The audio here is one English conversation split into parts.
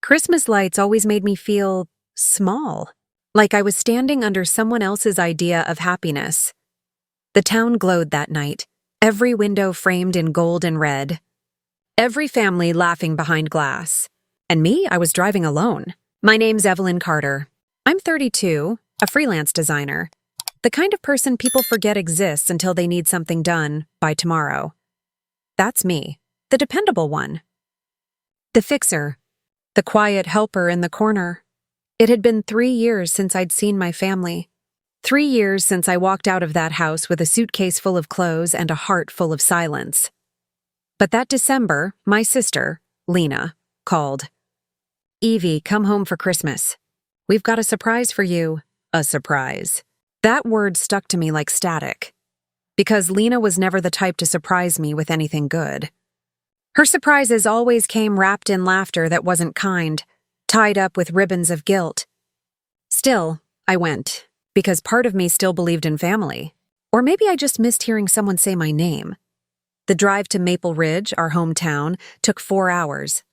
Christmas lights always made me feel small, like I was standing under someone else's idea of happiness. The town glowed that night, every window framed in gold and red. Every family laughing behind glass. And me, I was driving alone. My name's Evelyn Carter. I'm 32, a freelance designer. The kind of person people forget exists until they need something done by tomorrow. That's me, the dependable one. The fixer, the quiet helper in the corner. It had been 3 years since I'd seen my family. 3 years since I walked out of that house with a suitcase full of clothes and a heart full of silence. But that December, my sister, Lena, called. "Evie, come home for Christmas. We've got a surprise for you." A surprise. That word stuck to me like static. Because Lena was never the type to surprise me with anything good. Her surprises always came wrapped in laughter that wasn't kind, tied up with ribbons of guilt. Still, I went, because part of me still believed in family. Or maybe I just missed hearing someone say my name. The drive to Maple Ridge, our hometown, took 4 hours.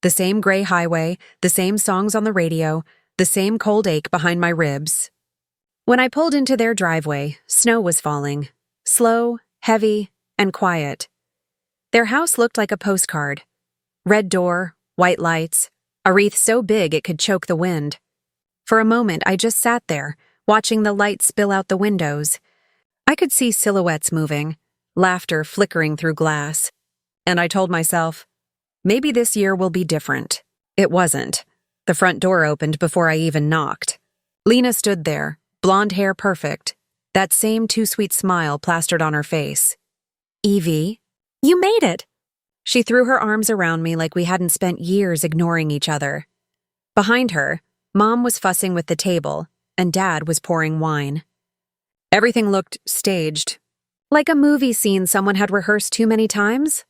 The same gray highway, the same songs on the radio, the same cold ache behind my ribs. When I pulled into their driveway, snow was falling. Slow, heavy, and quiet. Their house looked like a postcard. Red door, white lights, a wreath so big it could choke the wind. For a moment, I just sat there, watching the lights spill out the windows. I could see silhouettes moving, laughter flickering through glass. And I told myself, maybe this year will be different. It wasn't. The front door opened before I even knocked. Lena stood there, blonde hair perfect, that same too-sweet smile plastered on her face. "Evie, you made it!" She threw her arms around me like we hadn't spent years ignoring each other. Behind her, Mom was fussing with the table, and Dad was pouring wine. Everything looked staged, like a movie scene someone had rehearsed too many times.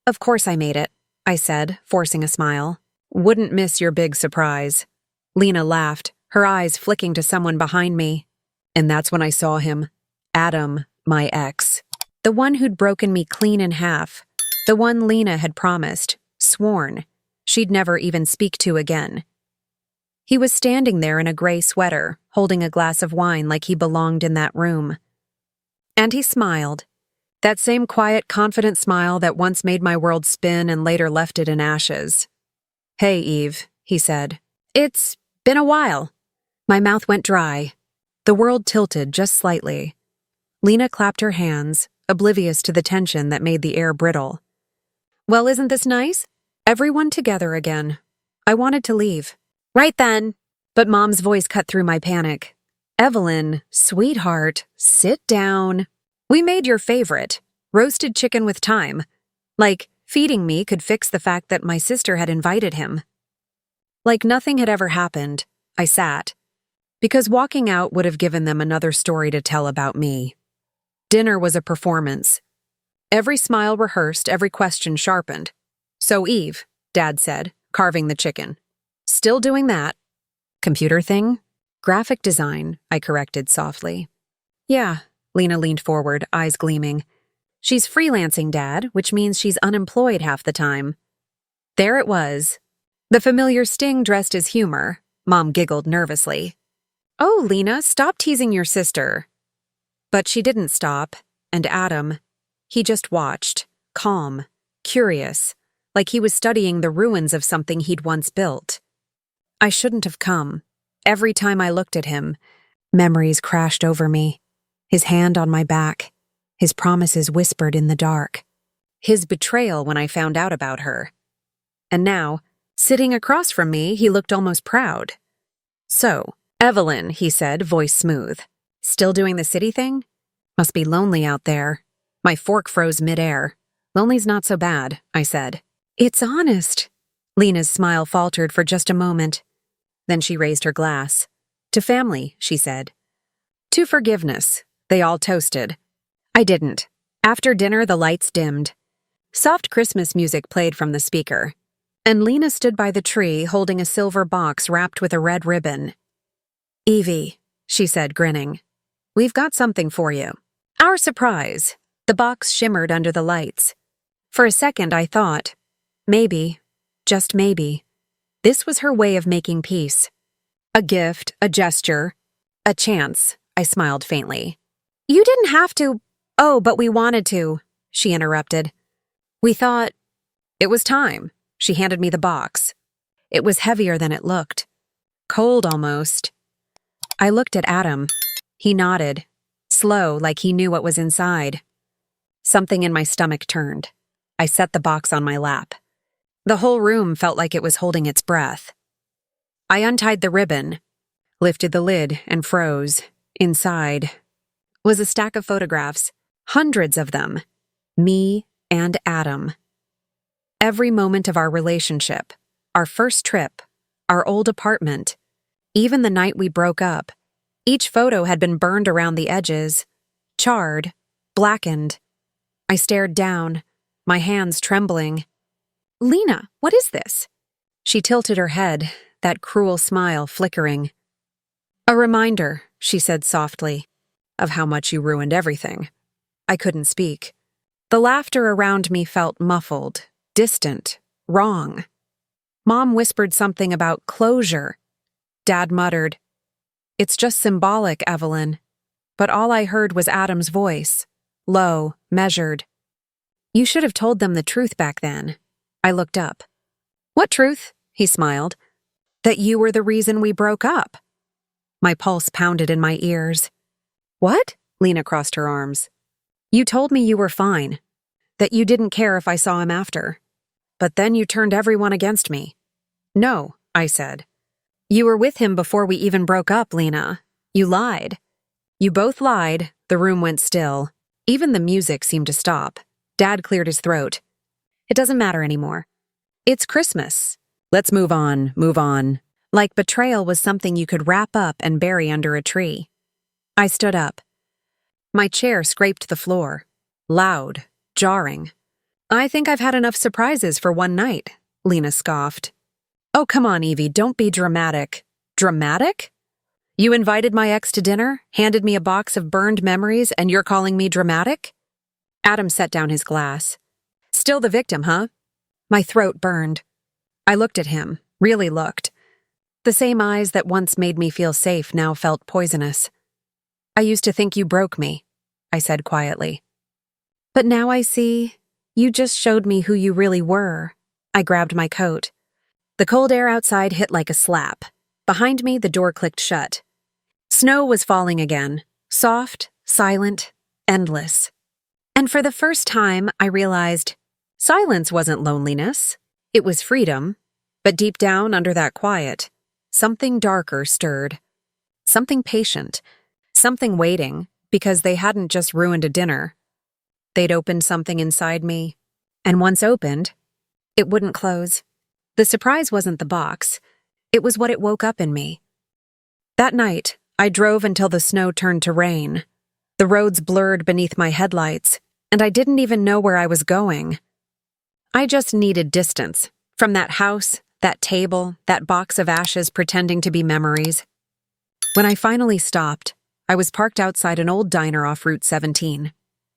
"Of course I made it," I said, forcing a smile. "Wouldn't miss your big surprise." Lena laughed, her eyes flicking to someone behind me. And that's when I saw him. Adam, my ex. The one who'd broken me clean in half. The one Lena had promised, sworn, she'd never even speak to again. He was standing there in a gray sweater, holding a glass of wine like he belonged in that room. And he smiled. That same quiet, confident smile that once made my world spin and later left it in ashes. "Hey, Eve," he said. "It's been a while." My mouth went dry. The world tilted just slightly. Lena clapped her hands, oblivious to the tension that made the air brittle. "Well, isn't this nice? Everyone together again." I wanted to leave. "Right then." But Mom's voice cut through my panic. "Evelyn, sweetheart, sit down. We made your favorite, roasted chicken with thyme. Like, feeding me could fix the fact that my sister had invited him." Like nothing had ever happened, I sat. Because walking out would have given them another story to tell about me. Dinner was a performance. Every smile rehearsed, every question sharpened. "So Eve," Dad said, carving the chicken. "Still doing that? Computer thing?" "Graphic design," I corrected softly. "Yeah," Lena leaned forward, eyes gleaming. "She's freelancing, Dad, which means she's unemployed half the time." There it was. The familiar sting dressed as humor. Mom giggled nervously. "Oh, Lena, stop teasing your sister." But she didn't stop, and Adam, he just watched, calm, curious, like he was studying the ruins of something he'd once built. I shouldn't have come. Every time I looked at him, memories crashed over me. His hand on my back, his promises whispered in the dark, his betrayal when I found out about her. And now, sitting across from me, he looked almost proud. "So, Evelyn," he said, voice smooth. "Still doing the city thing? Must be lonely out there." My fork froze midair. "Lonely's not so bad," I said. "It's honest." Lena's smile faltered for just a moment. Then she raised her glass. "To family," she said. "To forgiveness." They all toasted. I didn't. After dinner, the lights dimmed. Soft Christmas music played from the speaker. And Lena stood by the tree holding a silver box wrapped with a red ribbon. "Evie," she said, grinning. "We've got something for you. Our surprise." The box shimmered under the lights. For a second, I thought, maybe, just maybe, This was her way of making peace. A gift, a gesture, a chance, I smiled faintly. You didn't have to. Oh, but we wanted to, she interrupted. We thought it was time. She handed me the box. It was heavier than it looked. Cold almost. I looked at Adam. He nodded, slow, like he knew what was inside. Something in my stomach turned. I set the box on my lap. The whole room felt like it was holding its breath. I untied the ribbon, lifted the lid, and froze. Inside was a stack of photographs, hundreds of them. Me and Adam. Every moment of our relationship, our first trip, our old apartment, even the night we broke up. Each photo had been burned around the edges, charred, blackened. I stared down, my hands trembling. Lena, what is this? She tilted her head, that cruel smile flickering. A reminder, she said softly, of how much you ruined everything. I couldn't speak. The laughter around me felt muffled, distant, wrong. Mom whispered something about closure. Dad muttered, "It's just symbolic, Evelyn." But all I heard was Adam's voice, low, measured. You should have told them the truth back then. I looked up. What truth? He smiled. That you were the reason we broke up. My pulse pounded in my ears. What? Lena crossed her arms. You told me you were fine, that you didn't care if I saw him after. But then you turned everyone against me. No, I said. You were with him before we even broke up, Lena. You lied. You both lied. The room went still. Even the music seemed to stop. Dad cleared his throat. It doesn't matter anymore. It's Christmas. Let's move on, move on. Like betrayal was something you could wrap up and bury under a tree. I stood up. My chair scraped the floor. Loud, jarring. I think I've had enough surprises for one night, Lena scoffed. Oh, come on, Evie, don't be dramatic. Dramatic? You invited my ex to dinner, handed me a box of burned memories, and you're calling me dramatic? Adam set down his glass. Still the victim, huh? My throat burned. I looked at him, really looked. The same eyes that once made me feel safe now felt poisonous. I used to think you broke me, I said quietly. But now I see, you just showed me who you really were. I grabbed my coat. The cold air outside hit like a slap. Behind me, the door clicked shut. Snow was falling again, soft, silent, endless. And for the first time, I realized silence wasn't loneliness. It was freedom. But deep down under that quiet, something darker stirred. Something patient. Something waiting, because they hadn't just ruined a dinner. They'd opened something inside me. And once opened, it wouldn't close. The surprise wasn't the box. It was what it woke up in me. That night, I drove until the snow turned to rain. The roads blurred beneath my headlights, and I didn't even know where I was going. I just needed distance from that house, that table, that box of ashes pretending to be memories. When I finally stopped, I was parked outside an old diner off Route 17,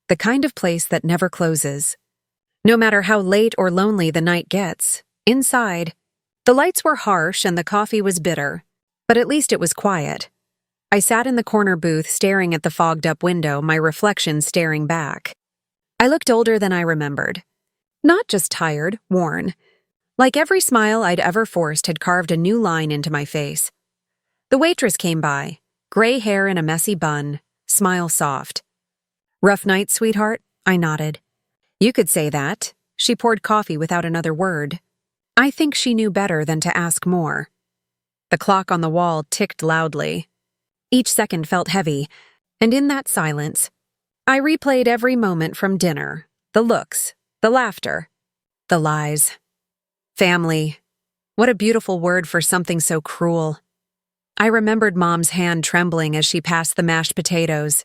the kind of place that never closes. No matter how late or lonely the night gets, inside, the lights were harsh and the coffee was bitter, but at least it was quiet. I sat in the corner booth staring at the fogged-up window, my reflection staring back. I looked older than I remembered. Not just tired, worn. Like every smile I'd ever forced had carved a new line into my face. The waitress came by, gray hair in a messy bun, smile soft. Rough night, sweetheart? I nodded. You could say that. She poured coffee without another word. I think she knew better than to ask more. The clock on the wall ticked loudly. Each second felt heavy, and in that silence, I replayed every moment from dinner, the looks, the laughter, the lies. Family. What a beautiful word for something so cruel. I remembered Mom's hand trembling as she passed the mashed potatoes.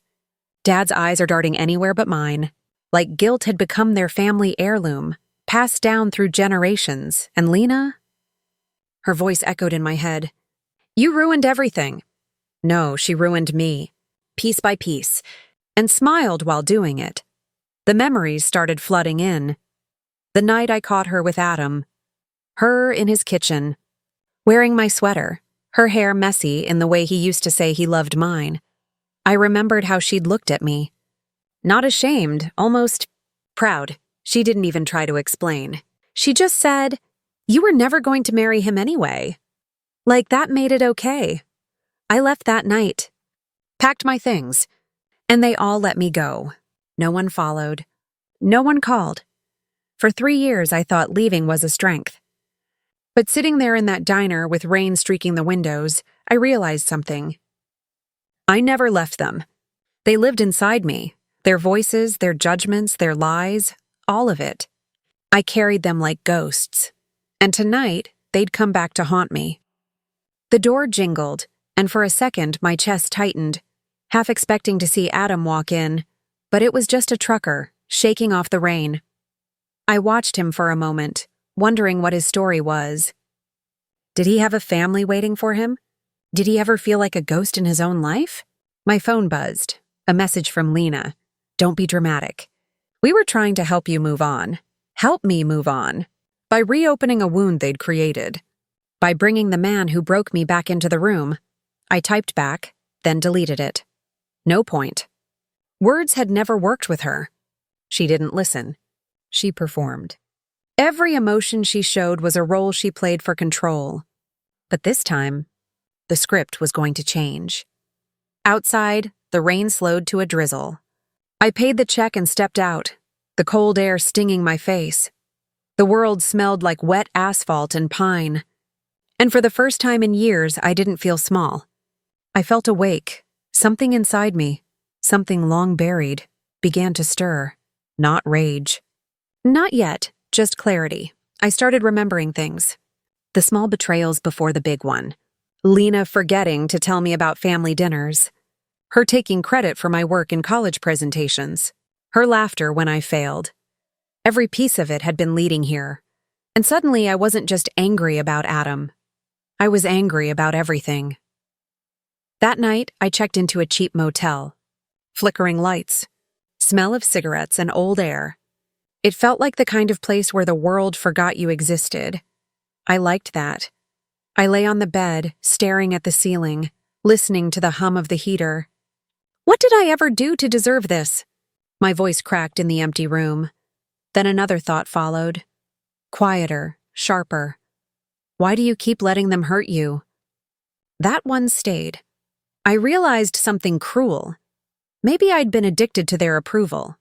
Dad's eyes are darting anywhere but mine, like guilt had become their family heirloom, passed down through generations, and Lena? Her voice echoed in my head. You ruined everything. No, she ruined me, piece by piece, and smiled while doing it. The memories started flooding in. The night I caught her with Adam, her in his kitchen, wearing my sweater, her hair messy in the way he used to say he loved mine. I remembered how she'd looked at me. Not ashamed, almost proud. She didn't even try to explain. She just said, "You were never going to marry him anyway." Like that made it okay. I left that night, packed my things, and they all let me go. No one followed. No one called. For 3 years, I thought leaving was a strength. But sitting there in that diner with rain streaking the windows, I realized something. I never left them. They lived inside me. Their voices, their judgments, their lies, all of it. I carried them like ghosts. And tonight, they'd come back to haunt me. The door jingled, and for a second my chest tightened, half expecting to see Adam walk in, but it was just a trucker, shaking off the rain. I watched him for a moment, wondering what his story was. Did he have a family waiting for him? Did he ever feel like a ghost in his own life? My phone buzzed. A message from Lena. "Don't be dramatic. We were trying to help you move on. Help me move on. By reopening a wound they'd created. By bringing the man who broke me back into the room." I typed back, then deleted it. No point. Words had never worked with her. She didn't listen. She performed. Every emotion she showed was a role she played for control. But this time, the script was going to change. Outside, the rain slowed to a drizzle. I paid the check and stepped out, the cold air stinging my face. The world smelled like wet asphalt and pine. And for the first time in years, I didn't feel small. I felt awake. Something inside me, something long buried, began to stir. Not rage. Not yet, just clarity. I started remembering things. The small betrayals before the big one. Lena forgetting to tell me about family dinners. Her taking credit for my work in college presentations. Her laughter when I failed. Every piece of it had been leading here. And suddenly I wasn't just angry about Adam. I was angry about everything. That night, I checked into a cheap motel. Flickering lights. Smell of cigarettes and old air. It felt like the kind of place where the world forgot you existed. I liked that. I lay on the bed, staring at the ceiling, listening to the hum of the heater. What did I ever do to deserve this? My voice cracked in the empty room. Then another thought followed. Quieter, sharper. Why do you keep letting them hurt you? That one stayed. I realized something cruel. Maybe I'd been addicted to their approval.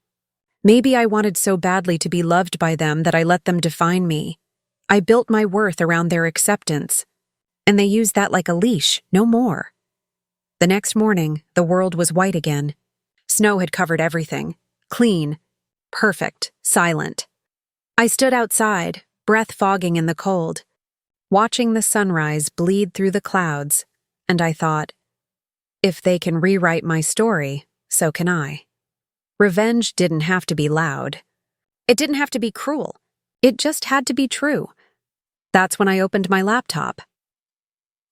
Maybe I wanted so badly to be loved by them that I let them define me. I built my worth around their acceptance. And they used that like a leash, no more. The next morning, the world was white again. Snow had covered everything. Clean, perfect, silent. I stood outside, breath fogging in the cold, watching the sunrise bleed through the clouds, and I thought, if they can rewrite my story, so can I. Revenge didn't have to be loud. It didn't have to be cruel. It just had to be true. That's when I opened my laptop.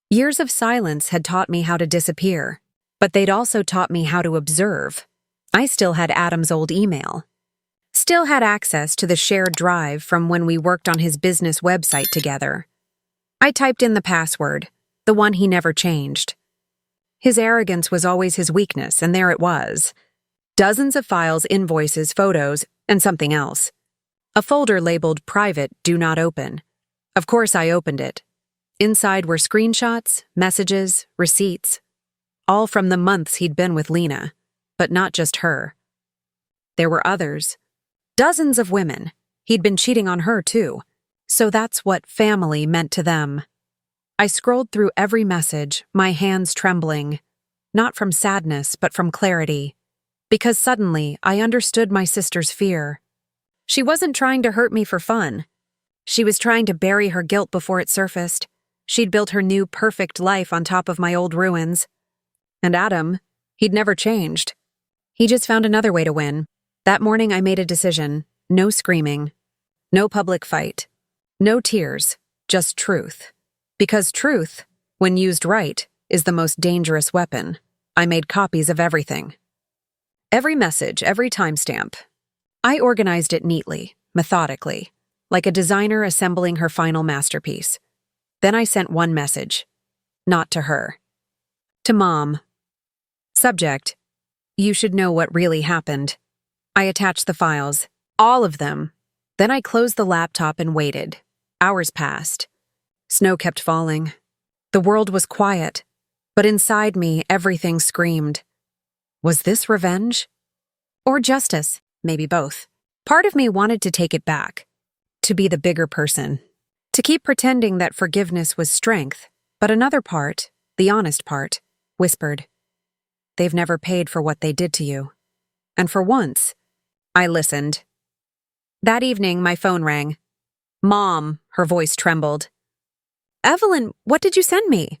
Years of silence had taught me how to disappear, but they'd also taught me how to observe. I still had Adam's old email. Still had access to the shared drive from when we worked on his business website together. I typed in the password, the one he never changed. His arrogance was always his weakness, and there it was. Dozens of files, invoices, photos, and something else. A folder labeled Private, Do Not Open. Of course I opened it. Inside were screenshots, messages, receipts. All from the months he'd been with Lena, but not just her. There were others. Dozens of women. He'd been cheating on her, too. So that's what family meant to them. I scrolled through every message, my hands trembling. Not from sadness, but from clarity. Because suddenly, I understood my sister's fear. She wasn't trying to hurt me for fun. She was trying to bury her guilt before it surfaced. She'd built her new, perfect life on top of my old ruins. And Adam, he'd never changed. He just found another way to win. That morning I made a decision. No screaming. No public fight. No tears. Just truth. Because truth, when used right, is the most dangerous weapon. I made copies of everything. Every message, every timestamp. I organized it neatly, methodically, like a designer assembling her final masterpiece. Then I sent one message. Not to her. To Mom. Subject: You should know what really happened. I attached the files. All of them. Then I closed the laptop and waited. Hours passed. Snow kept falling. The world was quiet, but inside me, everything screamed. Was this revenge? Or justice? Maybe both. Part of me wanted to take it back, to be the bigger person, to keep pretending that forgiveness was strength, but another part, the honest part, whispered, They've never paid for what they did to you. And for once, I listened. That evening, my phone rang. Mom, her voice trembled. Evelyn, what did you send me?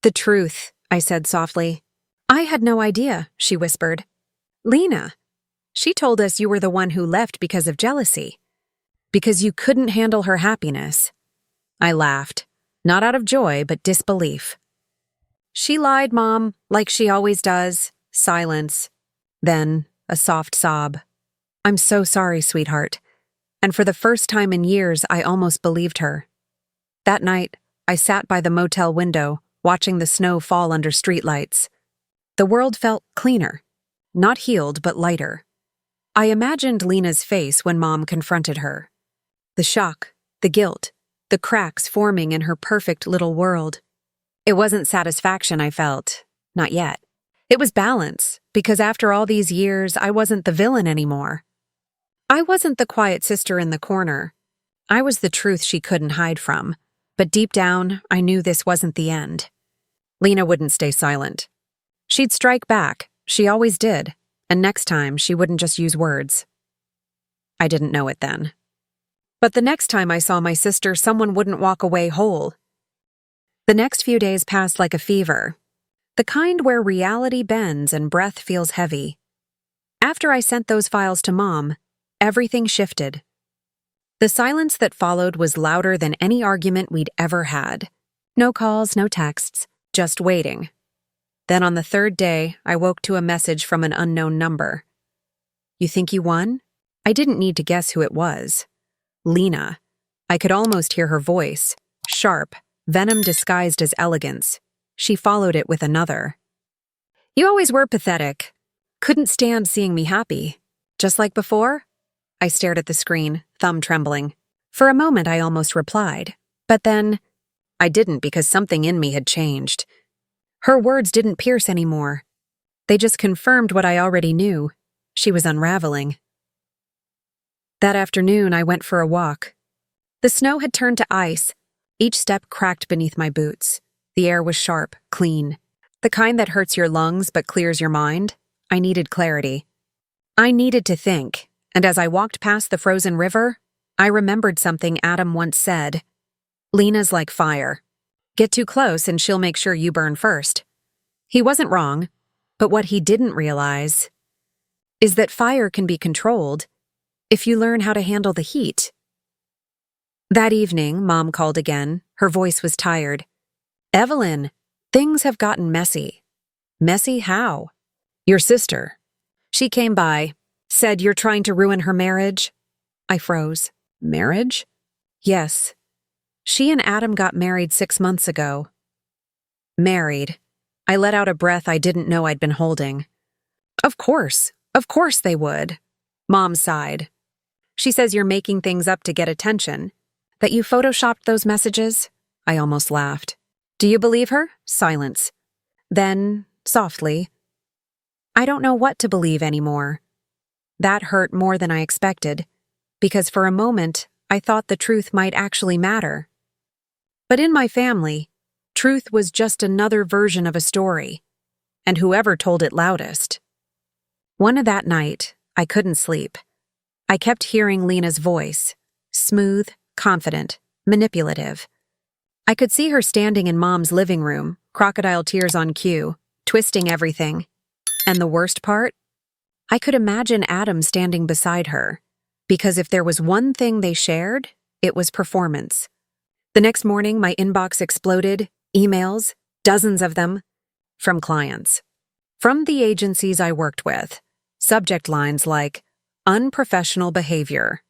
The truth, I said softly. I had no idea, she whispered. Lena, she told us you were the one who left because of jealousy. Because you couldn't handle her happiness. I laughed, not out of joy, but disbelief. She lied, Mom, like she always does. Silence. Then, a soft sob. I'm so sorry, sweetheart. And for the first time in years, I almost believed her. That night, I sat by the motel window, watching the snow fall under streetlights. The world felt cleaner. Not healed, but lighter. I imagined Lena's face when Mom confronted her. The shock, the guilt, the cracks forming in her perfect little world. It wasn't satisfaction I felt. Not yet. It was balance, because after all these years, I wasn't the villain anymore. I wasn't the quiet sister in the corner. I was the truth she couldn't hide from. But deep down, I knew this wasn't the end. Lena wouldn't stay silent. She'd strike back. She always did. And next time, she wouldn't just use words. I didn't know it then. But the next time I saw my sister, someone wouldn't walk away whole. The next few days passed like a fever. The kind where reality bends and breath feels heavy. After I sent those files to Mom, everything shifted. The silence that followed was louder than any argument we'd ever had. No calls, no texts, just waiting. Then on the third day, I woke to a message from an unknown number. You think you won? I didn't need to guess who it was. Lena. I could almost hear her voice, sharp, venom disguised as elegance. She followed it with another. You always were pathetic. Couldn't stand seeing me happy. Just like before? I stared at the screen, thumb trembling. For a moment, I almost replied. But then, I didn't because something in me had changed. Her words didn't pierce anymore. They just confirmed what I already knew. She was unraveling. That afternoon, I went for a walk. The snow had turned to ice. Each step cracked beneath my boots. The air was sharp, clean. The kind that hurts your lungs but clears your mind. I needed clarity. I needed to think. And as I walked past the frozen river, I remembered something Adam once said. Lena's like fire. Get too close and she'll make sure you burn first. He wasn't wrong, but what he didn't realize is that fire can be controlled if you learn how to handle the heat. That evening, Mom called again. Her voice was tired. Evelyn, things have gotten messy. Messy how? Your sister. She came by. Said you're trying to ruin her marriage? I froze. Marriage? Yes. She and Adam got married 6 months ago. Married. I let out a breath I didn't know I'd been holding. Of course they would. Mom sighed. She says you're making things up to get attention. That you photoshopped those messages? I almost laughed. Do you believe her? Silence. Then, softly, I don't know what to believe anymore. That hurt more than I expected, because for a moment, I thought the truth might actually matter. But in my family, truth was just another version of a story, and whoever told it loudest. One of that night, I couldn't sleep. I kept hearing Lena's voice, smooth, confident, manipulative. I could see her standing in Mom's living room, crocodile tears on cue, twisting everything. And the worst part? I could imagine Adam standing beside her, because if there was one thing they shared, it was performance. The next morning, my inbox exploded, emails, dozens of them, from clients. From the agencies I worked with, subject lines like, unprofessional behavior.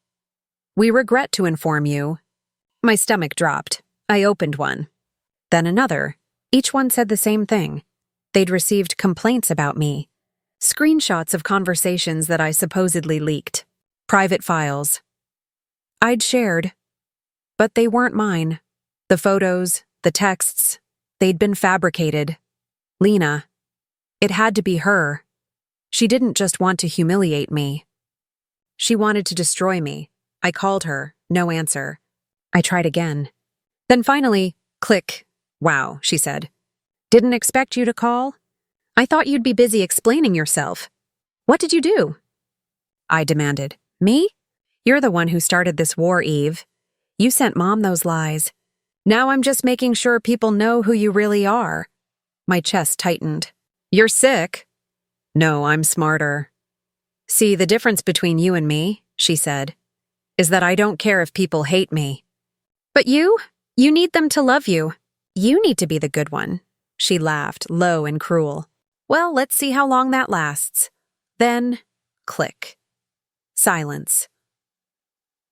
We regret to inform you. My stomach dropped. I opened one. then another. Each one said the same thing. They'd received complaints about me. Screenshots of conversations that I supposedly leaked. Private files. I'd shared, but they weren't mine. The photos, the texts, they'd been fabricated. Lena. It had to be her. She didn't just want to humiliate me. She wanted to destroy me. I called her, no answer. I tried again. Then finally, click. Wow, she said. Didn't expect you to call? I thought you'd be busy explaining yourself. What did you do? I demanded. Me? You're the one who started this war, Eve. You sent Mom those lies. Now I'm just making sure people know who you really are. My chest tightened. You're sick. No, I'm smarter. See, the difference between you and me, she said, is that I don't care if people hate me. But you need them to love you. You need to be the good one. She laughed, low and cruel. Well, let's see how long that lasts. Then, click. Silence.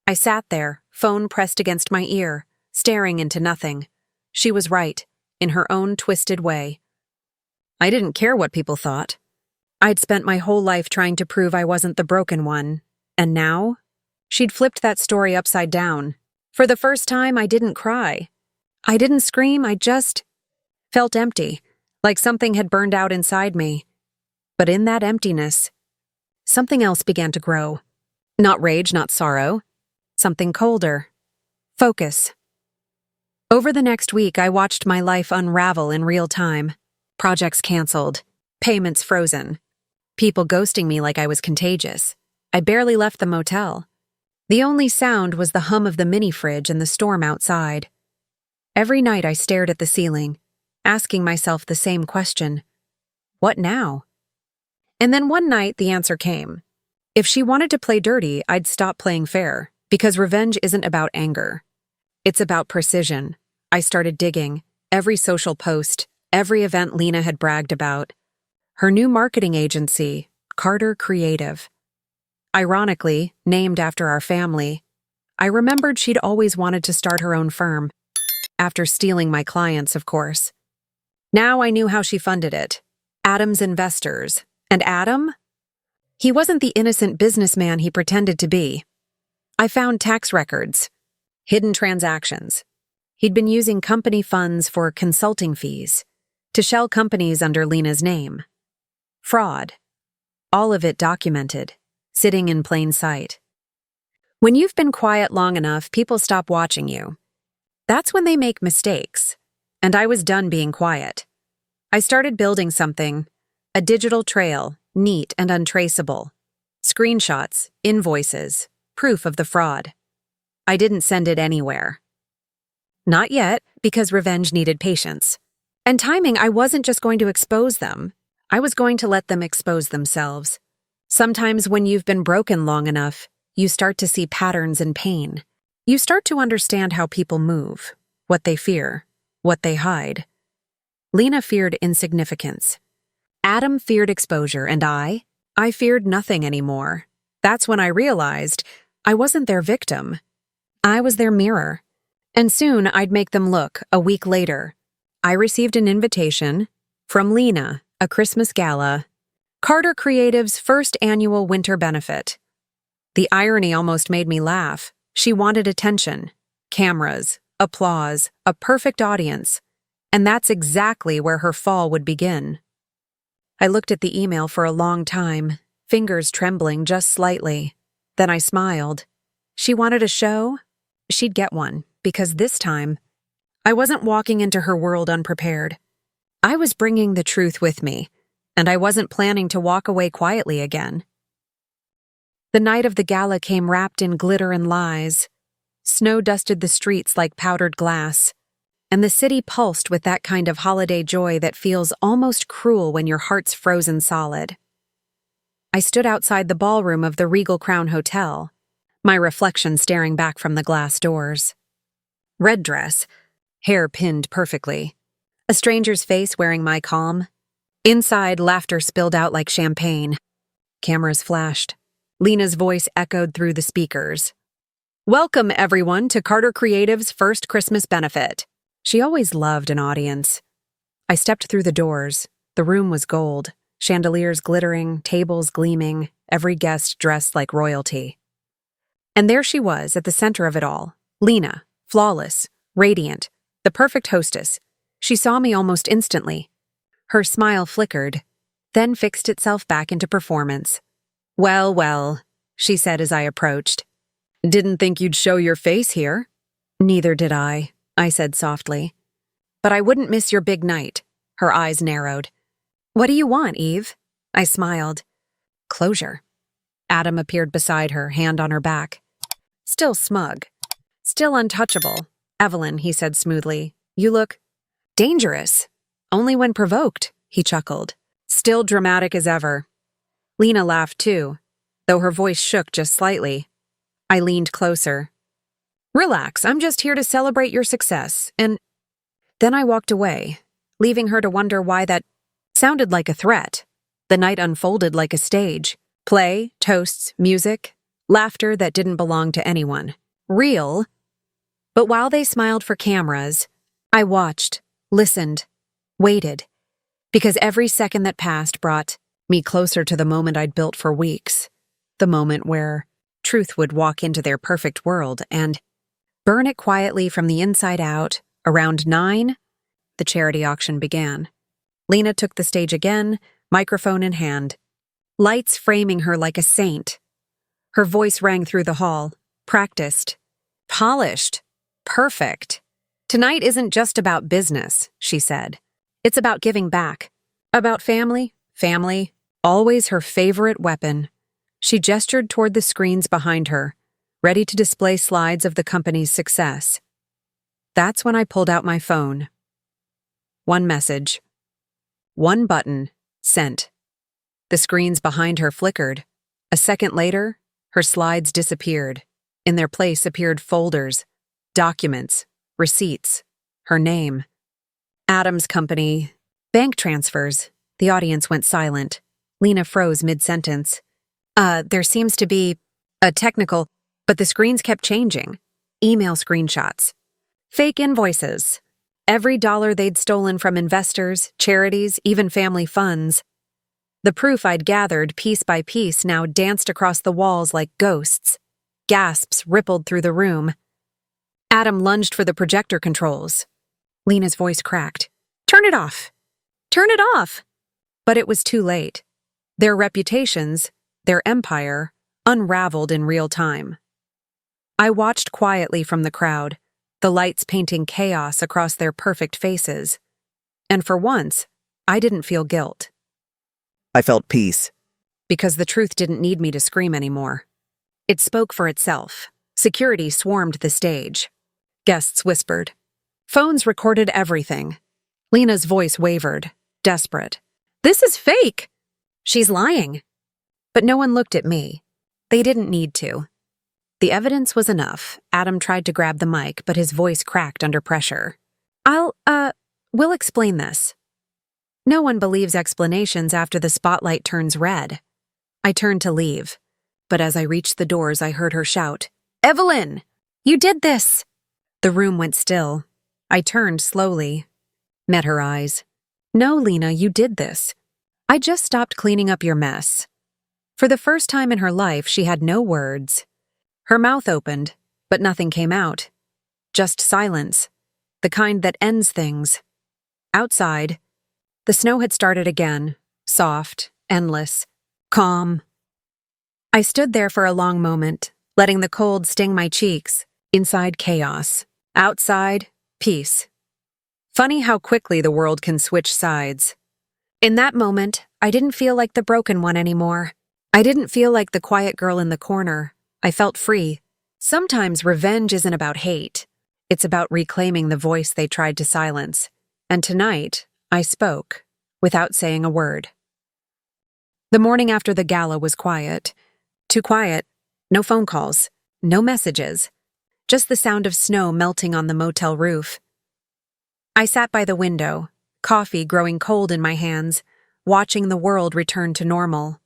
I sat there, phone pressed against my ear, staring into nothing. She was right, in her own twisted way. I didn't care what people thought. I'd spent my whole life trying to prove I wasn't the broken one. And now? She'd flipped that story upside down. For the first time, I didn't cry. I didn't scream, I just felt empty, like something had burned out inside me. But in that emptiness, something else began to grow. Not rage, not sorrow. Something colder. Focus. Over the next week, I watched my life unravel in real time. Projects canceled. Payments frozen. People ghosting me like I was contagious. I barely left the motel. The only sound was the hum of the mini-fridge and the storm outside. Every night I stared at the ceiling, asking myself the same question. What now? And then one night the answer came. If she wanted to play dirty, I'd stop playing fair, because revenge isn't about anger. It's about precision. I started digging. Every social post, every event Lena had bragged about. Her new marketing agency, Carter Creative. Ironically, named after our family, I remembered she'd always wanted to start her own firm. After stealing my clients, of course. Now I knew how she funded it. Adam's investors. And Adam? He wasn't the innocent businessman he pretended to be. I found tax records. Hidden transactions. He'd been using company funds for consulting fees to shell companies under Lena's name. Fraud. All of it documented, sitting in plain sight. When you've been quiet long enough, people stop watching you. That's when they make mistakes. And I was done being quiet. I started building something, a digital trail, neat and untraceable. Screenshots, invoices, proof of the fraud. I didn't send it anywhere. Not yet, because revenge needed patience. And timing, I wasn't just going to expose them. I was going to let them expose themselves. Sometimes when you've been broken long enough, you start to see patterns in pain. You start to understand how people move, what they fear, what they hide. Lena feared insignificance. Adam feared exposure, and I feared nothing anymore. That's when I realized I wasn't their victim. I was their mirror. And soon I'd make them look. A week later, I received an invitation from Lena, a Christmas gala, Carter Creative's first annual winter benefit. The irony almost made me laugh. She wanted attention, cameras, applause, a perfect audience, and that's exactly where her fall would begin. I looked at the email for a long time, fingers trembling just slightly. Then I smiled. She wanted a show? She'd get one, because this time, I wasn't walking into her world unprepared. I was bringing the truth with me, and I wasn't planning to walk away quietly again. The night of the gala came wrapped in glitter and lies. Snow dusted the streets like powdered glass, and the city pulsed with that kind of holiday joy that feels almost cruel when your heart's frozen solid. I stood outside the ballroom of the Regal Crown Hotel, my reflection staring back from the glass doors. Red dress, hair pinned perfectly. A stranger's face wearing my calm. Inside, laughter spilled out like champagne. Cameras flashed. Lena's voice echoed through the speakers. Welcome, everyone, to Carter Creative's first Christmas benefit. She always loved an audience. I stepped through the doors. The room was gold, chandeliers glittering, tables gleaming, every guest dressed like royalty. And there she was at the center of it all, Lena, flawless, radiant, the perfect hostess. She saw me almost instantly. Her smile flickered, then fixed itself back into performance. "Well, well," she said as I approached. "Didn't think you'd show your face here." "Neither did I said softly. "But I wouldn't miss your big night." Her eyes narrowed. "What do you want, Eve?" I smiled. "Closure." Adam appeared beside her, hand on her back. "Still smug. Still untouchable. Evelyn," he said smoothly, "you look dangerous. Only when provoked," he chuckled. "Still dramatic as ever." Lena laughed too, though her voice shook just slightly. I leaned closer. "Relax, I'm just here to celebrate your success, and—" Then I walked away, leaving her to wonder why that sounded like a threat. The night unfolded like a stage. Play, toasts, music, laughter that didn't belong to anyone. Real. But while they smiled for cameras, I watched, listened, waited, because every second that passed brought me closer to the moment I'd built for weeks, the moment where truth would walk into their perfect world and burn it quietly from the inside out. Around 9, the charity auction began. Lena took the stage again, microphone in hand, lights framing her like a saint. Her voice rang through the hall, practiced, polished, perfect. "Tonight isn't just about business," she said. "It's about giving back. About family, always her favorite weapon." She gestured toward the screens behind her, ready to display slides of the company's success. That's when I pulled out my phone. One message. One button. Sent. The screens behind her flickered. A second later, her slides disappeared. In their place appeared folders, documents, receipts, her name. Adam's company, bank transfers. The audience went silent. Lena froze mid-sentence. There seems to be a technical, but the screens kept changing. Email screenshots. Fake invoices. Every dollar they'd stolen from investors, charities, even family funds. The proof I'd gathered piece by piece now danced across the walls like ghosts. Gasps rippled through the room. Adam lunged for the projector controls. Lena's voice cracked. "Turn it off! Turn it off!" But it was too late. Their reputations, their empire, unraveled in real time. I watched quietly from the crowd, the lights painting chaos across their perfect faces. And for once, I didn't feel guilt. I felt peace. Because the truth didn't need me to scream anymore. It spoke for itself. Security swarmed the stage. Guests whispered. Phones recorded everything. Lena's voice wavered, desperate. "This is fake!" "She's lying." But no one looked at me. They didn't need to. The evidence was enough. Adam tried to grab the mic, but his voice cracked under pressure. We'll explain this." No one believes explanations after the spotlight turns red. I turned to leave, but as I reached the doors, I heard her shout, "Evelyn! You did this!" The room went still. I turned slowly, met her eyes. "No, Lena, you did this. I just stopped cleaning up your mess." For the first time in her life, she had no words. Her mouth opened, but nothing came out. Just silence, the kind that ends things. Outside, the snow had started again, soft, endless, calm. I stood there for a long moment, letting the cold sting my cheeks. Inside, chaos. Outside, peace. Funny how quickly the world can switch sides. In that moment, I didn't feel like the broken one anymore. I didn't feel like the quiet girl in the corner. I felt free. Sometimes revenge isn't about hate. It's about reclaiming the voice they tried to silence. And tonight, I spoke, without saying a word. The morning after the gala was quiet. Too quiet. No phone calls. No messages. Just the sound of snow melting on the motel roof. I sat by the window, coffee growing cold in my hands, watching the world return to normal.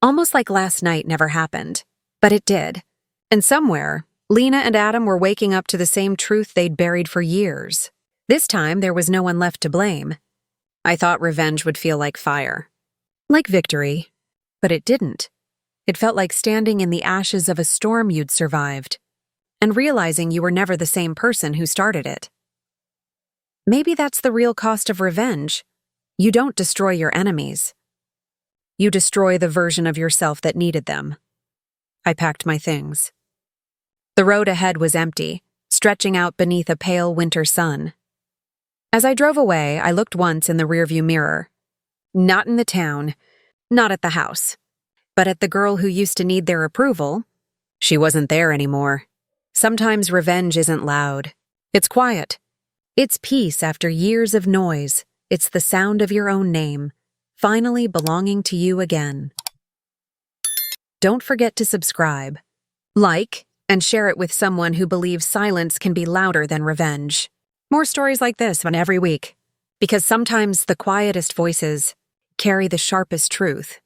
Almost like last night never happened. But it did. And somewhere, Lena and Adam were waking up to the same truth they'd buried for years. This time, there was no one left to blame. I thought revenge would feel like fire. Like victory. But it didn't. It felt like standing in the ashes of a storm you'd survived, and realizing you were never the same person who started it. Maybe that's the real cost of revenge. You don't destroy your enemies. You destroy the version of yourself that needed them. I packed my things. The road ahead was empty, stretching out beneath a pale winter sun. As I drove away, I looked once in the rearview mirror. Not in the town, not at the house, but at the girl who used to need their approval. She wasn't there anymore. Sometimes revenge isn't loud. It's quiet. It's peace after years of noise. It's the sound of your own name, finally belonging to you again. Don't forget to subscribe, like, and share it with someone who believes silence can be louder than revenge. More stories like this one every week, because sometimes the quietest voices carry the sharpest truth.